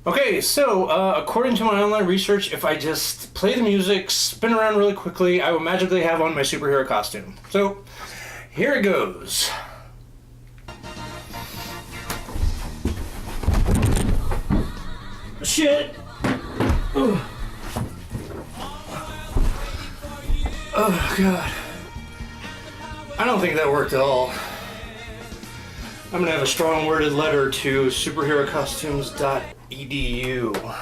Okay, so according to my online research, if I just play the music, spin around really quickly, I will magically have on my superhero costume. So, here it goes. Shit! Ugh. Oh, God. I don't think that worked at all. I'm gonna have a strong worded letter to superherocostumes.edu.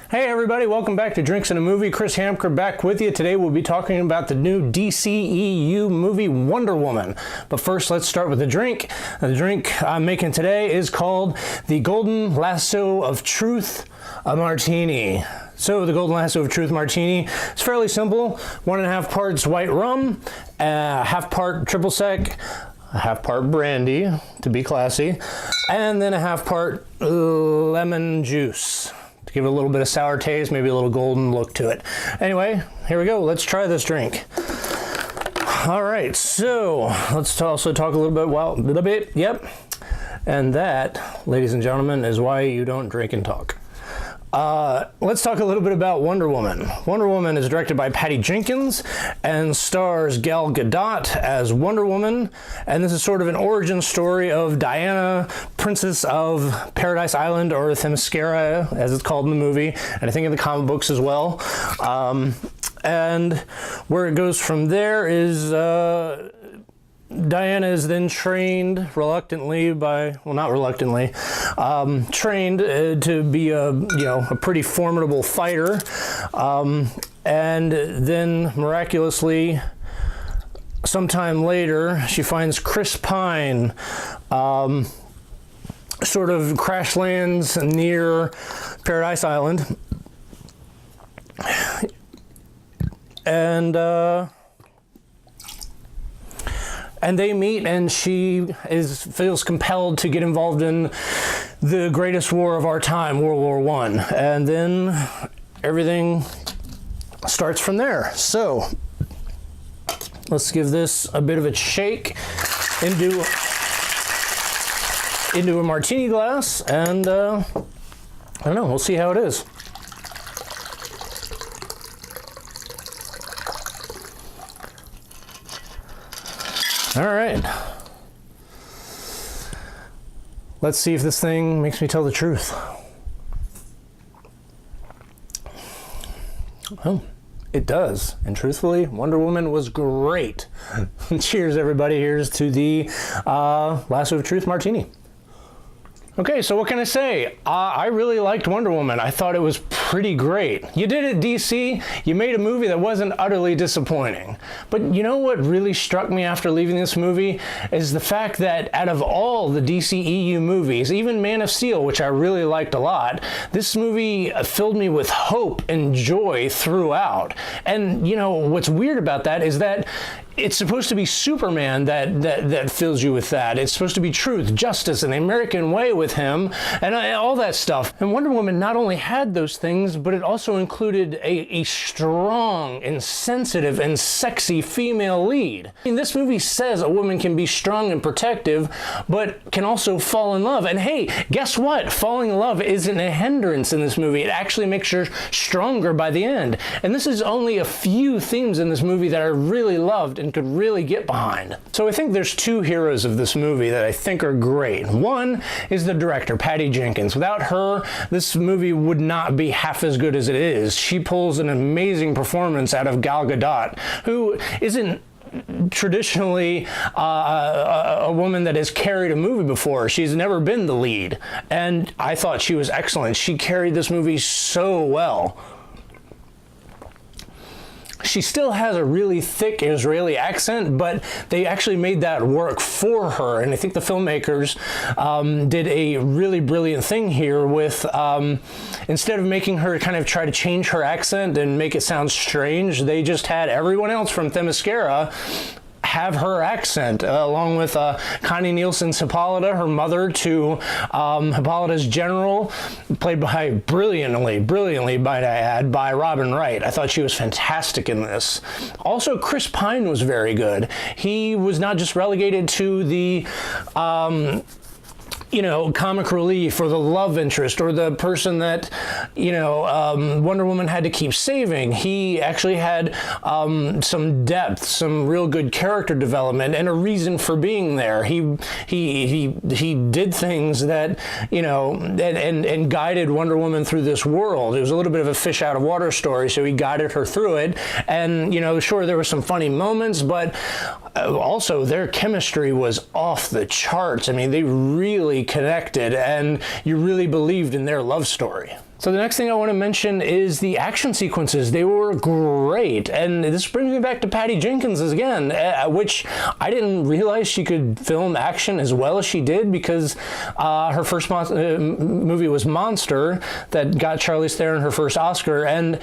Hey everybody, welcome back to Drinks and a Movie. Chris Hamker back with you. Today we'll be talking about the new DCEU movie Wonder Woman. But first, let's start with the drink. The drink I'm making today is called the Golden Lasso of Truth, a Martini. So the Golden Lasso of Truth Martini is fairly simple. 1.5 parts white rum, half part triple sec, a half part brandy, to be classy, and then a half part lemon juice. Give it a little bit of sour taste, maybe a little golden look to it. Anyway, here we go. Let's try this drink. All right, so let's also talk a little bit. Yep. And that, ladies and gentlemen, is why you don't drink and talk. Let's talk a little bit about Wonder Woman. Wonder Woman is directed by Patty Jenkins and stars Gal Gadot as Wonder Woman. And this is sort of an origin story of Diana, Princess of Paradise Island, or Themyscira, as it's called in the movie, and I think in the comic books as well. And where it goes from there is Diana is then trained reluctantly trained to be a pretty formidable fighter, and then miraculously sometime later she finds Chris Pine, sort of crash lands near Paradise Island, and they meet, and she feels compelled to get involved in the greatest war of our time, World War I. And then everything starts from there. So let's give this a bit of a shake into a martini glass, and I don't know, we'll see how it is. All right, let's see if this thing makes me tell the truth. Oh, it does. And truthfully, Wonder Woman was great. Cheers, everybody. Here's to the Lasso of Truth Martini. Okay, so what can I say? I really liked Wonder Woman. I thought it was pretty great. You did it, DC. You made a movie that wasn't utterly disappointing. But you know what really struck me after leaving this movie is the fact that out of all the DCEU movies, even Man of Steel, which I really liked a lot, this movie filled me with hope and joy throughout. And you know, what's weird about that is that it's supposed to be Superman that fills you with that. It's supposed to be truth, justice, and the American way with him, and all that stuff. And Wonder Woman not only had those things, but it also included a strong and sensitive and sexy female lead. I mean, this movie says a woman can be strong and protective, but can also fall in love. And hey, guess what? Falling in love isn't a hindrance in this movie. It actually makes her stronger by the end. And this is only a few themes in this movie that I really loved and could really get behind. So I think there's two heroes of this movie that I think are great. One is the director, Patty Jenkins. Without her, this movie would not be half as good as it is. She pulls an amazing performance out of Gal Gadot, who isn't traditionally a woman that has carried a movie before. She's never been the lead, and I thought she was excellent. She carried this movie so well. She still has a really thick Israeli accent, but they actually made that work for her. And I think the filmmakers did a really brilliant thing here with, instead of making her kind of try to change her accent and make it sound strange, they just had everyone else from Themyscira have her accent, along with Connie Nielsen's Hippolyta, her mother to Hippolyta's general, played by brilliantly, might I add, by Robin Wright. I thought she was fantastic in this. Also, Chris Pine was very good. He was not just relegated to the comic relief or the love interest or the person that, Wonder Woman had to keep saving. He actually had some depth, some real good character development, and a reason for being there. He did things that, and guided Wonder Woman through this world. It was a little bit of a fish out of water story, so he guided her through it. And, sure, there were some funny moments, but also their chemistry was off the charts. I mean, they really connected, and you really believed in their love story. So the next thing I want to mention is the action sequences. They were great, and this brings me back to Patty Jenkins again, which I didn't realize she could film action as well as she did, because her first movie was Monster, that got Charlize Theron her first Oscar, and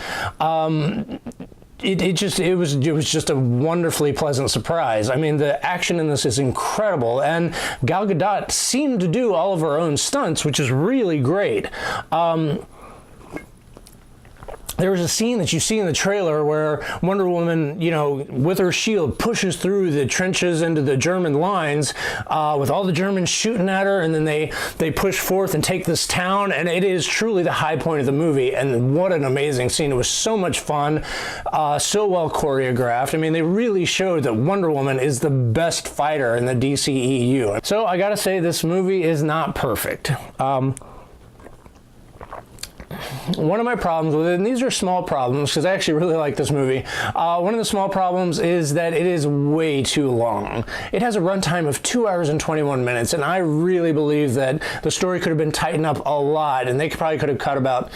it was just a wonderfully pleasant surprise. I mean, the action in this is incredible, and Gal Gadot seemed to do all of her own stunts, which is really great. There was a scene that you see in the trailer where Wonder Woman, with her shield, pushes through the trenches into the German lines, with all the Germans shooting at her, and then they push forth and take this town, and it is truly the high point of the movie, and what an amazing scene. It was so much fun, so well choreographed. I mean, they really showed that Wonder Woman is the best fighter in the DCEU. So I gotta say, this movie is not perfect. One of my problems with it, and these are small problems because I actually really like this movie, one of the small problems is that it is way too long. It has a runtime of 2 hours and 21 minutes, and I really believe that the story could have been tightened up a lot, and they probably could have cut about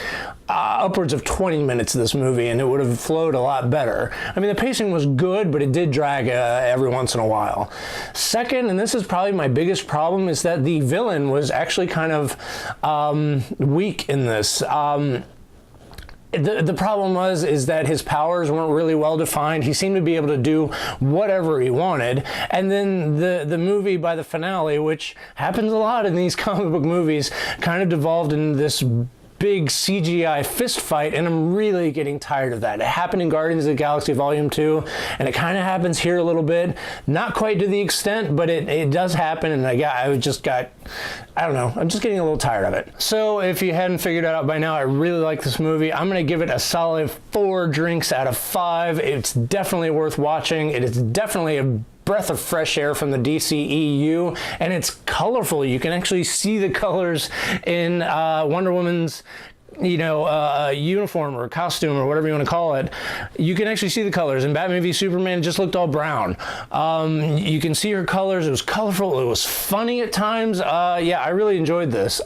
upwards of 20 minutes of this movie, and it would have flowed a lot better. I mean, the pacing was good, but it did drag every once in a while. Second, and this is probably my biggest problem, is that the villain was actually kind of weak in this. The problem is that his powers weren't really well defined. He seemed to be able to do whatever he wanted. And then the movie, by the finale, which happens a lot in these comic book movies, kind of devolved into this big CGI fist fight, and I'm really getting tired of that. It happened in Guardians of the Galaxy Volume 2, and it kind of happens here a little bit. Not quite to the extent, but it does happen, and I don't know, I'm just getting a little tired of it. So if you hadn't figured it out by now, I really like this movie. I'm going to give it a solid 4 drinks out of 5. It's definitely worth watching. It is definitely a breath of fresh air from the DCEU, and it's colorful. You can actually see the colors in Wonder Woman's uniform or costume or whatever you want to call it. You can actually see the colors. In Batman v Superman, it just looked all brown. You can see her colors. It was colorful. It was funny at times. Yeah, I really enjoyed this.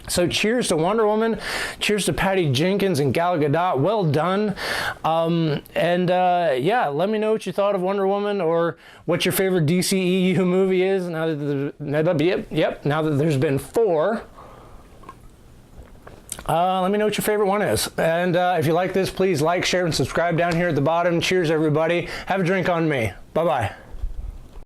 So cheers to Wonder Woman, cheers to Patty Jenkins and Gal Gadot, well done. Yeah, let me know what you thought of Wonder Woman, or what your favorite DCEU movie is now that there's been 4. Let me know what your favorite one is. And if you like this, please like, share, and subscribe down here at the bottom. Cheers, everybody. Have a drink on me. Bye-bye.